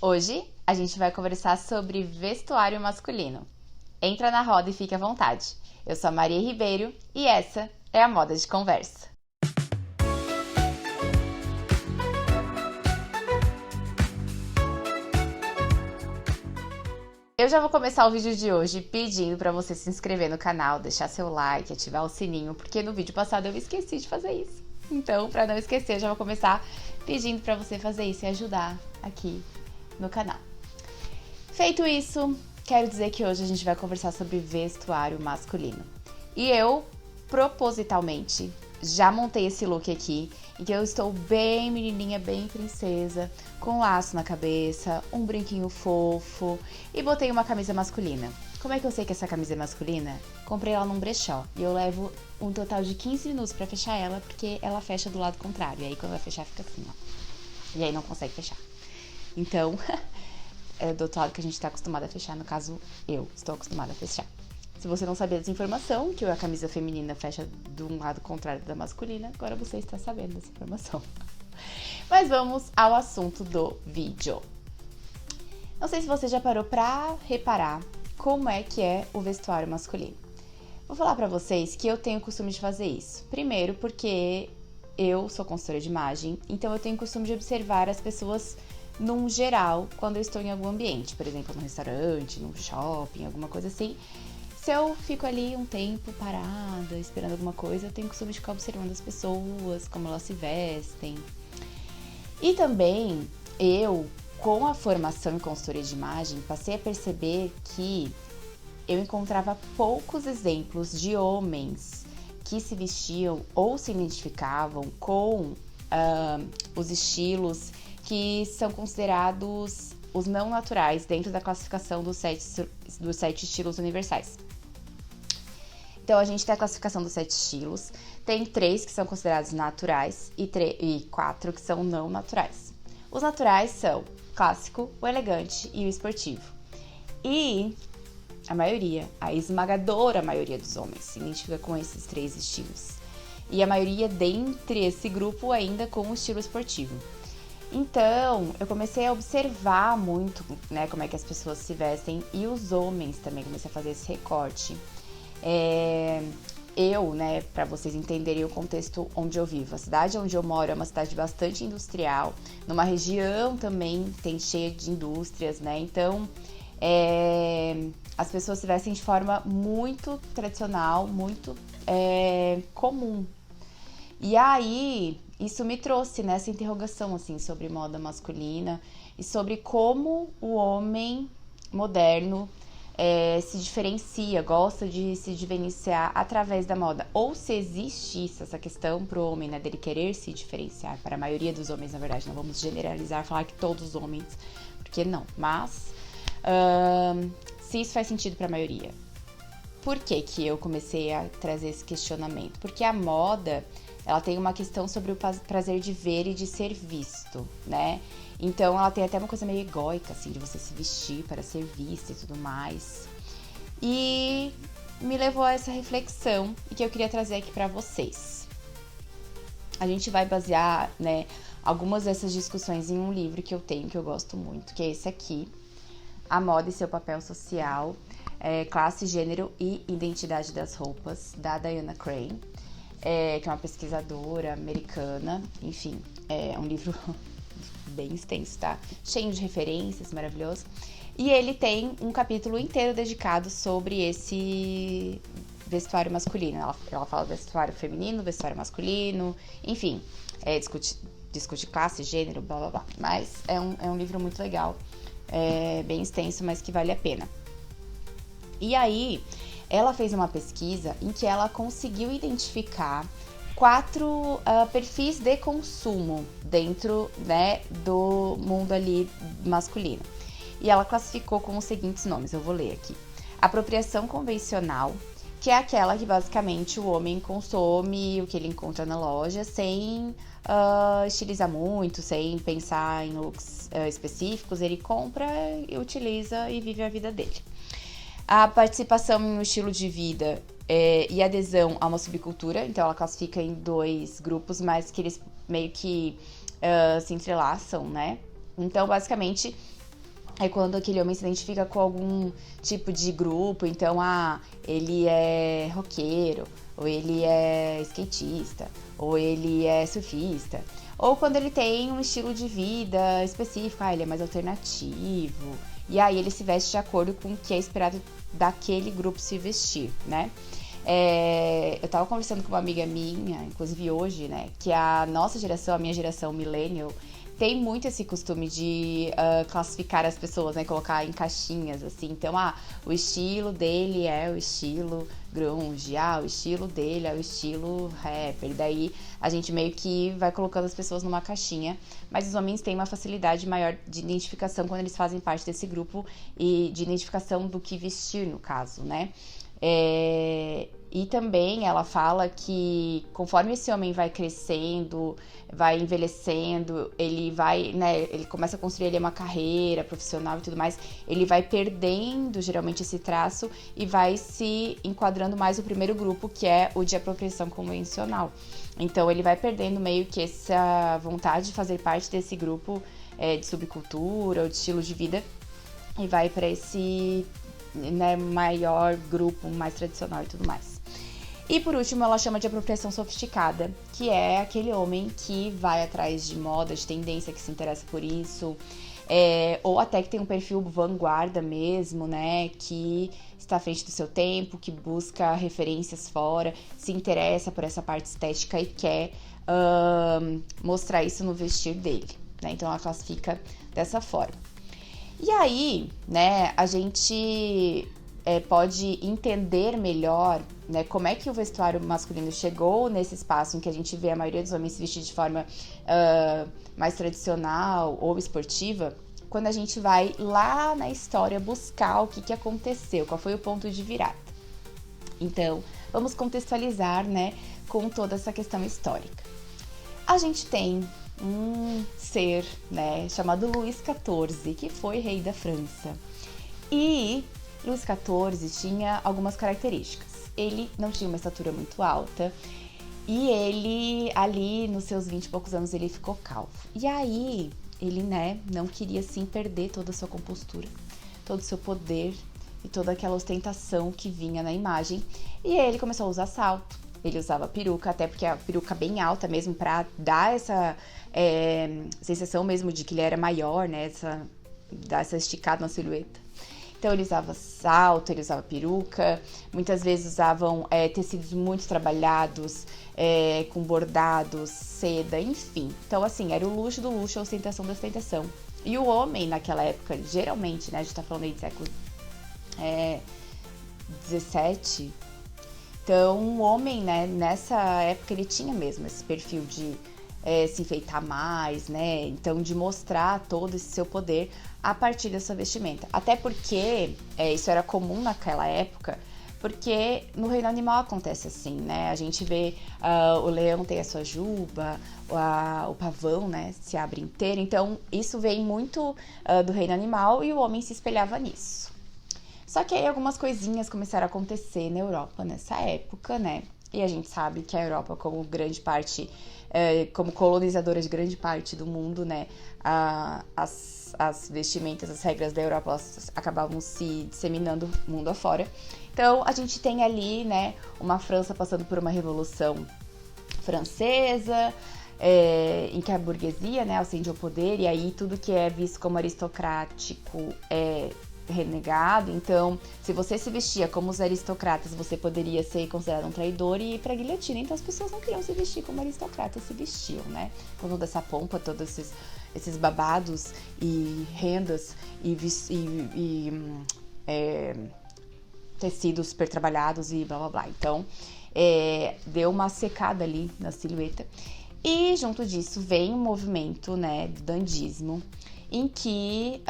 Hoje a gente vai conversar sobre vestuário masculino. Entra na roda e fique à vontade. Eu sou a Maria Ribeiro e essa é a Moda de Conversa. Eu já vou começar o vídeo de hoje pedindo para você se inscrever no canal, deixar seu like, ativar o sininho, porque no vídeo passado eu esqueci de fazer isso. Então, para não esquecer, eu já vou começar pedindo para você fazer isso e ajudar aqui no canal. Feito isso, quero dizer que hoje a gente vai conversar sobre vestuário masculino. E eu, propositalmente, já montei esse look aqui, em que eu estou bem menininha, bem princesa, com laço na cabeça, um brinquinho fofo e botei uma camisa masculina. Como é que eu sei que essa camisa é masculina? Comprei ela num brechó e eu levo um total de 15 minutos pra fechar ela, porque ela fecha do lado contrário. E aí quando vai fechar fica assim, ó. E aí não consegue fechar. Então, é do outro lado que a gente tá acostumada a fechar, no caso, eu estou acostumada a fechar. Se você não sabia dessa informação, que a camisa feminina fecha de um lado contrário da masculina, agora você está sabendo dessa informação. Mas vamos ao assunto do vídeo. Não sei se você já parou pra reparar como é que é o vestuário masculino. Vou falar pra vocês que eu tenho o costume de fazer isso. Primeiro porque eu sou consultora de imagem, então eu tenho o costume de observar as pessoas num geral, quando eu estou em algum ambiente, por exemplo, num restaurante, num shopping, alguma coisa assim. Se eu fico ali um tempo parada, esperando alguma coisa, eu tenho o costume de ficar observando as pessoas, como elas se vestem. E também, eu, com a formação em consultoria de imagem, passei a perceber que eu encontrava poucos exemplos de homens que se vestiam ou se identificavam com os estilos que são considerados os não naturais dentro da classificação dos sete estilos universais. Então, a gente tem a classificação dos 7 estilos, tem 3 que são considerados naturais e 4 que são não naturais. Os naturais são o clássico, o elegante e o esportivo. E a esmagadora maioria dos homens se identifica com esses 3 estilos. E a maioria dentre esse grupo ainda com o estilo esportivo. Então, eu comecei a observar muito, né, como é que as pessoas se vestem e os homens também, comecei a fazer esse recorte. Né, para vocês entenderem o contexto onde eu vivo, a cidade onde eu moro é uma cidade bastante industrial, numa região também tem cheia de indústrias, né, então as pessoas se vestem de forma muito tradicional, muito comum. E aí, isso me trouxe nessa interrogação, assim, sobre moda masculina e sobre como o homem moderno se diferencia, gosta de se diferenciar através da moda. Ou se existe isso, essa questão pro homem, né, dele querer se diferenciar. Para a maioria dos homens, na verdade, não vamos generalizar, falar que todos os homens, porque não. Mas, se isso faz sentido para a maioria. Por que que eu comecei a trazer esse questionamento? Porque a moda, ela tem uma questão sobre o prazer de ver e de ser visto, né? Então, ela tem até uma coisa meio egóica, assim, de você se vestir para ser vista e tudo mais. E me levou a essa reflexão e que eu queria trazer aqui para vocês. A gente vai basear, né, algumas dessas discussões em um livro que eu tenho, que eu gosto muito, que é esse aqui, A Moda e Seu Papel Social, Classe, Gênero e Identidade das Roupas, da Diana Crane, que é uma pesquisadora americana. Enfim, é um livro bem extenso, tá? Cheio de referências, maravilhoso. E ele tem um capítulo inteiro dedicado sobre esse vestuário masculino. Ela fala do vestuário feminino, vestuário masculino, enfim, discute classe, gênero, blá blá blá. Mas é um livro muito legal, bem extenso, mas que vale a pena. E aí, ela fez uma pesquisa em que ela conseguiu identificar 4 perfis de consumo dentro, né, do mundo ali masculino. E ela classificou com os seguintes nomes, eu vou ler aqui. Apropriação convencional, que é aquela que basicamente o homem consome o que ele encontra na loja sem estilizar muito, sem pensar em looks específicos, ele compra, utiliza e vive a vida dele. A participação em um estilo de vida e adesão a uma subcultura, então ela classifica em 2 grupos, mas que eles meio que se entrelaçam, né? Então, basicamente, É quando aquele homem se identifica com algum tipo de grupo, então, ele é roqueiro, ou ele é skatista, ou ele é surfista. Ou quando ele tem um estilo de vida específico, ele é mais alternativo. E aí ele se veste de acordo com o que é esperado daquele grupo se vestir, né? Eu tava conversando com uma amiga minha, inclusive hoje, né? Que a nossa geração, a minha geração millennial, tem muito esse costume de classificar as pessoas, né? Colocar em caixinhas, assim. Então, o estilo dele é o estilo grunge, o estilo dele é o estilo rapper. Daí, a gente meio que vai colocando as pessoas numa caixinha. Mas os homens têm uma facilidade maior de identificação quando eles fazem parte desse grupo e de identificação do que vestir, no caso, né? E também ela fala que conforme esse homem vai crescendo, vai envelhecendo, ele vai, né, ele começa a construir ali uma carreira profissional e tudo mais, ele vai perdendo geralmente esse traço e vai se enquadrando mais no primeiro grupo, que é o de apropriação convencional. Então ele vai perdendo meio que essa vontade de fazer parte desse grupo de subcultura ou de estilo de vida e vai para esse, né, maior grupo, mais tradicional e tudo mais. E por último, ela chama de apropriação sofisticada, que é aquele homem que vai atrás de moda, de tendência, que se interessa por isso, ou até que tem um perfil vanguarda mesmo, né, que está à frente do seu tempo, que busca referências fora, se interessa por essa parte estética e quer mostrar isso no vestir dele, né? Então ela classifica dessa forma. E aí, né, a gente pode entender melhor, né, como é que o vestuário masculino chegou nesse espaço em que a gente vê a maioria dos homens se vestir de forma mais tradicional ou esportiva, quando a gente vai lá na história buscar o que aconteceu, qual foi o ponto de virada. Então, vamos contextualizar, né, com toda essa questão histórica. A gente tem um ser, né, chamado Luís XIV, que foi rei da França. E Luís XIV tinha algumas características. Ele não tinha uma estatura muito alta e ele, ali nos seus 20 e poucos anos, ele ficou calvo. E aí, ele, né, não queria, assim, perder toda a sua compostura, todo o seu poder e toda aquela ostentação que vinha na imagem. E aí ele começou a usar salto. Ele usava peruca, até porque a peruca bem alta mesmo, pra dar essa sensação mesmo de que ele era maior, né? Dar essa esticada na silhueta. Então ele usava salto, ele usava peruca, muitas vezes usavam tecidos muito trabalhados, com bordados, seda, enfim. Então, assim, era o luxo do luxo, a ostentação da ostentação. E o homem, naquela época, geralmente, né? A gente tá falando aí de século 17. Então, o homem, né, nessa época, ele tinha mesmo esse perfil de se enfeitar mais, né? Então, de mostrar todo esse seu poder a partir dessa vestimenta. Até porque isso era comum naquela época, porque no reino animal acontece assim, né? A gente vê o leão tem a sua juba, o pavão, né, se abre inteiro. Então, isso vem muito do reino animal e o homem se espelhava nisso. Só que aí algumas coisinhas começaram a acontecer na Europa nessa época, né? E a gente sabe que a Europa, como grande parte, como colonizadora de grande parte do mundo, né? As vestimentas, as regras da Europa, elas acabavam se disseminando mundo afora. Então, a gente tem ali, né, uma França passando por uma revolução francesa, em que a burguesia, né, ascende ao poder, e aí tudo que é visto como aristocrático é renegado. Então, se você se vestia como os aristocratas, você poderia ser considerado um traidor e ir pra guilhotina. Então, as pessoas não queriam se vestir como aristocratas se vestiam, né? Com toda essa pompa, todos esses babados e rendas e tecidos super trabalhados e blá blá blá. Então, deu uma secada ali na silhueta. E junto disso vem um movimento, né, do dandismo, em que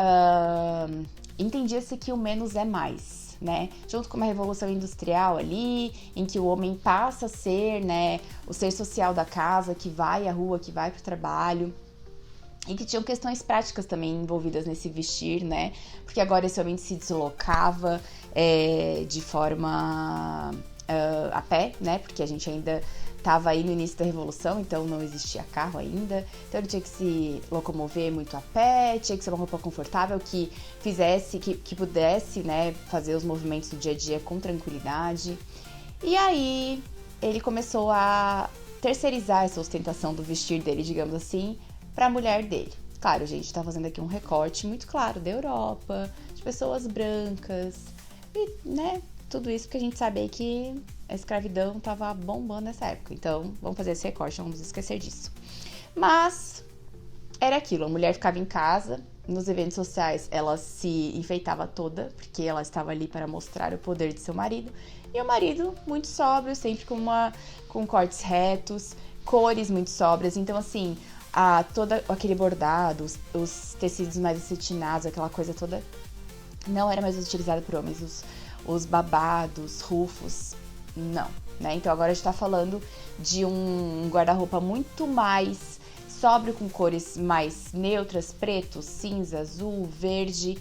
entendia-se que o menos é mais, né? Junto com uma revolução industrial ali, em que o homem passa a ser, né, o ser social da casa, que vai à rua, que vai para o trabalho. E que tinham questões práticas também envolvidas nesse vestir, né? Porque agora esse homem se deslocava de forma a pé, né? Porque a gente ainda estava aí no início da Revolução, então não existia carro ainda, então ele tinha que se locomover muito a pé, tinha que ser uma roupa confortável que fizesse, que pudesse, né, fazer os movimentos do dia a dia com tranquilidade. E aí ele começou a terceirizar essa ostentação do vestir dele, digamos assim, para a mulher dele. Claro, gente, tá fazendo aqui um recorte muito claro da Europa, de pessoas brancas, e, né, tudo isso porque a gente sabe aí que a escravidão tava bombando nessa época. Então, vamos fazer esse recorte, não vamos esquecer disso. Mas, era aquilo, a mulher ficava em casa, nos eventos sociais ela se enfeitava toda, porque ela estava ali para mostrar o poder de seu marido. E o marido, muito sóbrio, sempre com cortes retos, cores muito sóbrias. Então, assim, todo aquele bordado, os tecidos mais acetinados, aquela coisa toda, não era mais utilizada por homens. Os babados, rufos, não, né? Então agora a gente tá falando de um guarda-roupa muito mais sóbrio, com cores mais neutras, preto, cinza, azul, verde,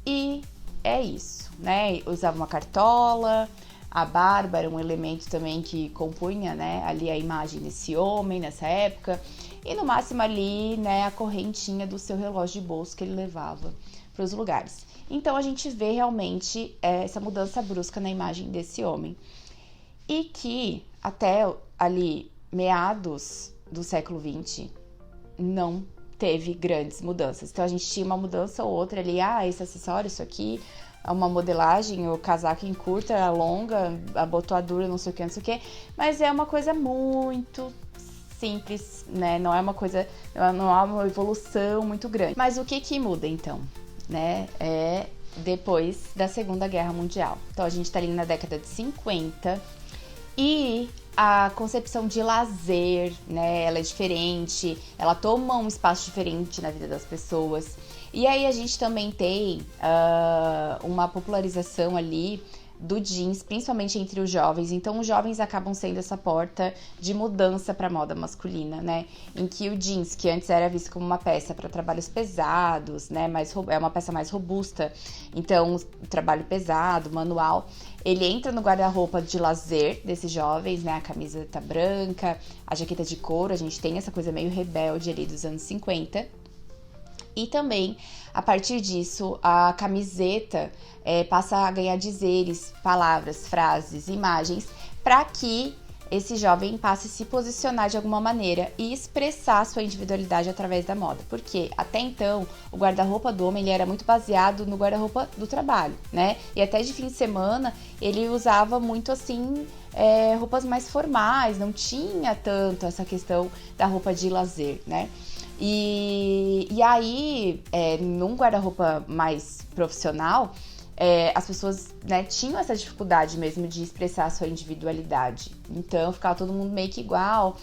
e é isso, né? Usava uma cartola, a barba era um elemento também que compunha, né, ali a imagem desse homem nessa época, e no máximo ali, né, a correntinha do seu relógio de bolso que ele levava para os lugares. Então a gente vê realmente essa mudança brusca na imagem desse homem. E que até ali meados do século XX não teve grandes mudanças. Então a gente tinha uma mudança ou outra ali, esse acessório, isso aqui, uma modelagem, o casaco em curta, a longa, a botoadura, não sei o que, mas é uma coisa muito simples, né? Não é uma coisa, não há uma evolução muito grande. Mas o que muda então? Né, depois da Segunda Guerra Mundial. Então a gente tá ali na década de 50 e a concepção de lazer, né, ela é diferente, ela toma um espaço diferente na vida das pessoas. E aí a gente também tem uma popularização ali do jeans, principalmente entre os jovens. Então os jovens acabam sendo essa porta de mudança para a moda masculina, né? Em que o jeans, que antes era visto como uma peça para trabalhos pesados, né? É uma peça mais robusta. Então o trabalho pesado, manual, ele entra no guarda-roupa de lazer desses jovens, né? A camiseta branca, a jaqueta de couro, a gente tem essa coisa meio rebelde ali dos anos 50. E também, a partir disso, a camiseta passa a ganhar dizeres, palavras, frases, imagens, para que esse jovem passe a se posicionar de alguma maneira e expressar sua individualidade através da moda. Porque até então, o guarda-roupa do homem ele era muito baseado no guarda-roupa do trabalho, né? E até de fim de semana, ele usava muito assim roupas mais formais, não tinha tanto essa questão da roupa de lazer, né? E aí, num guarda-roupa mais profissional, as pessoas, né, tinham essa dificuldade mesmo de expressar a sua individualidade. Então, ficava todo mundo meio que igual,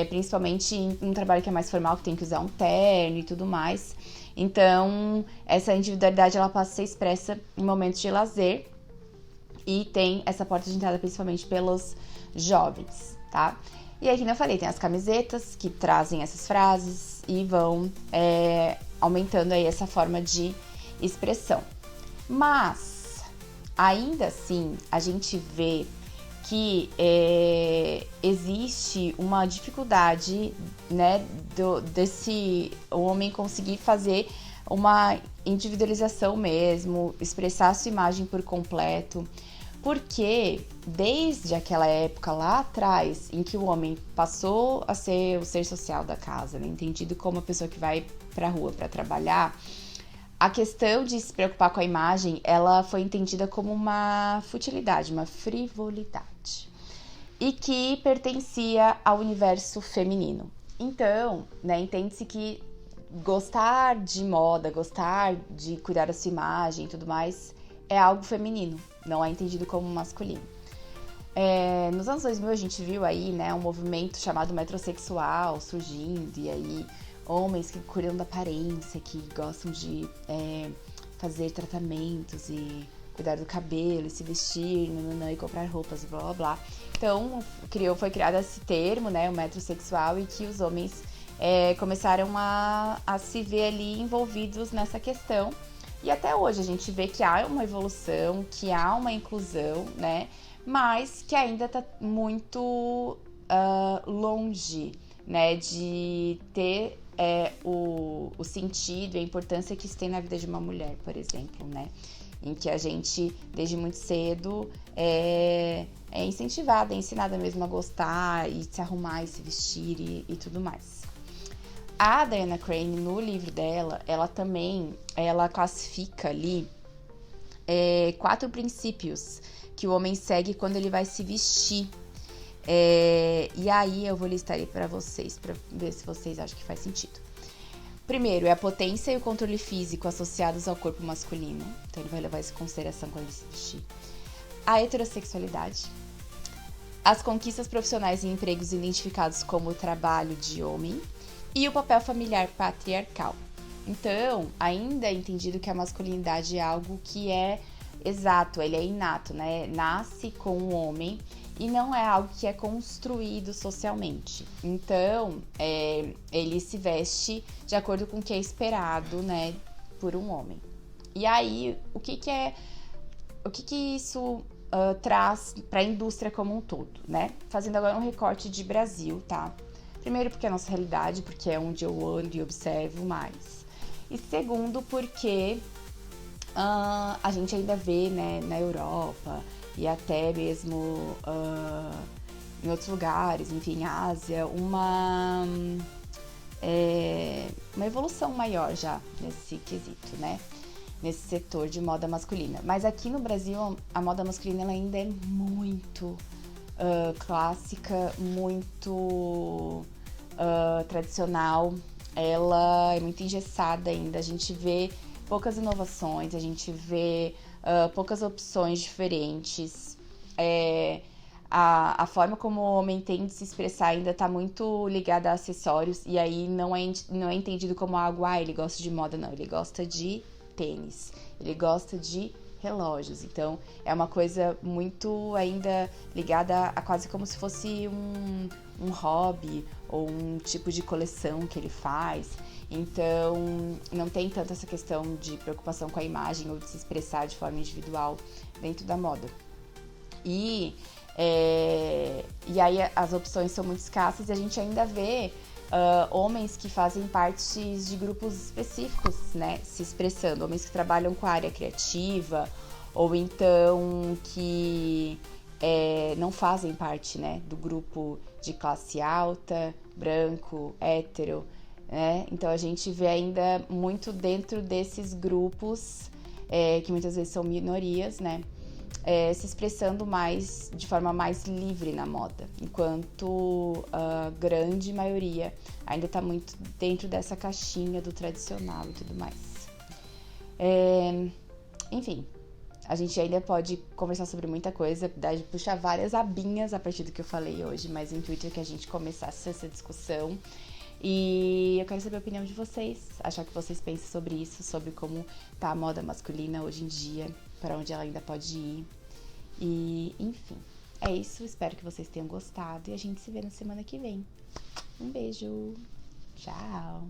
principalmente em um trabalho que é mais formal, que tem que usar um terno e tudo mais. Então, essa individualidade ela passa a ser expressa em momentos de lazer e tem essa porta de entrada principalmente pelos jovens, tá? E aí, como eu falei, tem as camisetas que trazem essas frases e vão aumentando aí essa forma de expressão. Mas, ainda assim, a gente vê que existe uma dificuldade, né, desse homem conseguir fazer uma individualização mesmo, expressar a sua imagem por completo. Porque desde aquela época lá atrás, em que o homem passou a ser o ser social da casa, né, entendido como a pessoa que vai pra rua para trabalhar, a questão de se preocupar com a imagem, ela foi entendida como uma futilidade, uma frivolidade, e que pertencia ao universo feminino. Então, né, entende-se que gostar de moda, gostar de cuidar da sua imagem e tudo mais, é algo feminino, não é entendido como masculino. Nos anos 2000 a gente viu aí, né, um movimento chamado metrosexual surgindo, e aí homens que cuidam da aparência, que gostam de fazer tratamentos e cuidar do cabelo, e se vestir, e comprar roupas, blá blá blá. Então foi criado esse termo, né, o metrosexual, e que os homens começaram a se ver ali envolvidos nessa questão. E até hoje a gente vê que há uma evolução, que há uma inclusão, né? Mas que ainda tá muito longe, né, de ter o sentido e a importância que isso tem na vida de uma mulher, por exemplo, né? Em que a gente, desde muito cedo, é incentivada, é ensinada mesmo a gostar e se arrumar e se vestir e tudo mais. A Diana Crane, no livro dela, ela classifica ali 4 princípios que o homem segue quando ele vai se vestir. E aí eu vou listar aí pra vocês, pra ver se vocês acham que faz sentido. Primeiro, é a potência e o controle físico associados ao corpo masculino. Então ele vai levar isso em consideração quando ele se vestir. A heterossexualidade. As conquistas profissionais e empregos identificados como trabalho de homem. E o papel familiar patriarcal. Então, ainda é entendido que a masculinidade é algo que é exato, ele é inato, né? Nasce com o homem e não é algo que é construído socialmente. Então, ele se veste de acordo com o que é esperado, né, por um homem. E aí, o que isso traz para a indústria como um todo, né? Fazendo agora um recorte de Brasil, tá? Primeiro porque é a nossa realidade, porque é onde eu ando e observo mais. E segundo porque a gente ainda vê, né, na Europa e até mesmo em outros lugares, enfim, Ásia, uma evolução maior já nesse quesito, né? Nesse setor de moda masculina. Mas aqui no Brasil, a moda masculina ela ainda é muito clássica, muito tradicional. Ela é muito engessada ainda. A gente vê poucas inovações, a gente vê poucas opções diferentes. A forma como o homem tem de se expressar ainda está muito ligada a acessórios, e aí não é entendido como algo, ele gosta de moda, não. Ele gosta de tênis, ele gosta de relógios. Então, é uma coisa muito ainda ligada a quase como se fosse um hobby ou um tipo de coleção que ele faz. Então, não tem tanto essa questão de preocupação com a imagem ou de se expressar de forma individual dentro da moda. E aí as opções são muito escassas e a gente ainda vê homens que fazem parte de grupos específicos, né, se expressando. Homens que trabalham com a área criativa ou então que não fazem parte, né, do grupo de classe alta, branco, hétero, né? Então a gente vê ainda muito dentro desses grupos que muitas vezes são minorias, né? Se expressando mais, de forma mais livre na moda, enquanto a grande maioria ainda está muito dentro dessa caixinha do tradicional e tudo mais. Enfim, a gente ainda pode conversar sobre muita coisa, puxar várias abinhas a partir do que eu falei hoje, mas o intuito é que a gente começasse essa discussão. E eu quero saber a opinião de vocês, achar que vocês pensam sobre isso, sobre como tá a moda masculina hoje em dia, para onde ela ainda pode ir. E, enfim, é isso. Espero que vocês tenham gostado e a gente se vê na semana que vem. Um beijo. Tchau.